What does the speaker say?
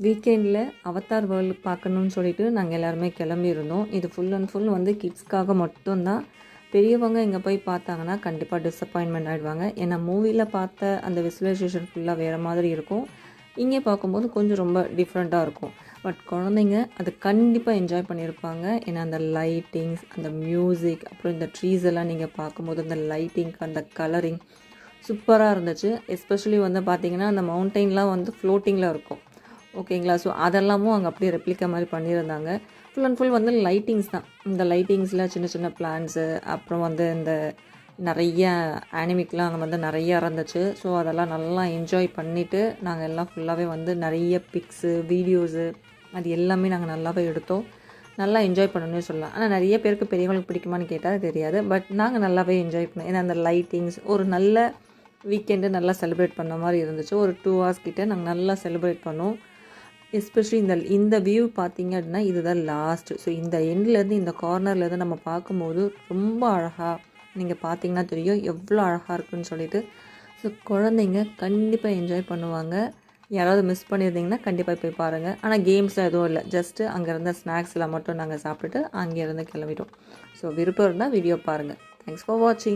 வீக்கெண்டில் Avatar world பார்க்கணுன்னு சொல்லிட்டு நாங்கள் எல்லாருமே கிளம்பியிருந்தோம். இது ஃபுல் அண்ட் ஃபுல் வந்து கிட்ஸ்க்காக மட்டும்தான். பெரியவங்க இங்கே போய் பார்த்தாங்கன்னா கண்டிப்பாக டிசப்பாயின்மெண்ட் ஆகிடுவாங்க. ஏன்னா மூவியில் பார்த்த அந்த விசுவலைசேஷன் ஃபுல்லாக வேறு மாதிரி இருக்கும். இங்கே பார்க்கும்போது கொஞ்சம் ரொம்ப டிஃப்ரெண்ட்டாக இருக்கும். பட் குழந்தைங்க அது கண்டிப்பாக என்ஜாய் பண்ணியிருப்பாங்க. ஏன்னா அந்த லைட்டிங்ஸ், அந்த மியூசிக், அப்புறம் இந்த ட்ரீஸ் எல்லாம் நீங்கள் பார்க்கும்போது அந்த லைட்டிங், அந்த கலரிங் சூப்பராக இருந்துச்சு. எஸ்பெஷலி வந்து பார்த்திங்கன்னா அந்த மவுண்டெயின்லாம் வந்து ஃப்ளோட்டிங்கில் இருக்கும். ஓகேங்களா. ஸோ அதெல்லாமும் அங்கே அப்படியே ரெப்ளிகா மாதிரி பண்ணியிருந்தாங்க. ஃபுல் அண்ட் ஃபுல் வந்து லைட்டிங்ஸ் தான். இந்த லைட்டிங்ஸில் சின்ன சின்ன பிளான்ஸு, அப்புறம் வந்து இந்த நிறைய ஆனிமிக்லாம் அங்கே வந்து நிறையா இருந்துச்சு. ஸோ அதெல்லாம் நல்லா என்ஜாய் பண்ணிவிட்டு நாங்கள் எல்லாம் ஃபுல்லாகவே வந்து நிறைய பிக்ஸு, வீடியோஸு அது எல்லாமே நாங்கள் நல்லாவே எடுத்தோம். நல்லா என்ஜாய் பண்ணணும்னு சொல்லலாம். ஆனால் நிறைய பேருக்கு பெரியவங்களுக்கு பிடிக்குமான்னு கேட்டால் தெரியாது. பட் நாங்கள் நல்லாவே என்ஜாய் பண்ணோம். ஏன்னா அந்த லைட்டிங்ஸ் ஒரு நல்ல வீக்கெண்டு நல்லா செலிப்ரேட் பண்ண மாதிரி இருந்துச்சு. ஒரு 2 hours கிட்டே நாங்கள் நல்லா செலிப்ரேட் பண்ணோம். எஸ்பெஷலி இந்த வியூ பார்த்திங்க அப்படின்னா இதுதான் லாஸ்ட்டு. ஸோ இந்த எண்ட்லேருந்து இந்த கார்னர்லேருந்து நம்ம பார்க்கும்போது ரொம்ப அழகாக நீங்கள் பார்த்திங்கன்னா தெரியும் எவ்வளோ அழகாக இருக்குதுன்னு சொல்லிட்டு. ஸோ குழந்தைங்க கண்டிப்பாக என்ஜாய் பண்ணுவாங்க. யாராவது மிஸ் பண்ணியிருந்தீங்கன்னா கண்டிப்பாக போய் பாருங்கள். ஆனால் கேம்ஸ்லாம் எதுவும் இல்லை. ஜஸ்ட்டு அங்கே இருந்த ஸ்நாக்ஸில் மட்டும் நாங்கள் சாப்பிட்டுட்டு அங்கேருந்து கிளம்பிட்டோம். ஸோ விருப்பம் இருந்தால் வீடியோ பாருங்கள். தேங்க்ஸ் ஃபார் வாட்சிங்.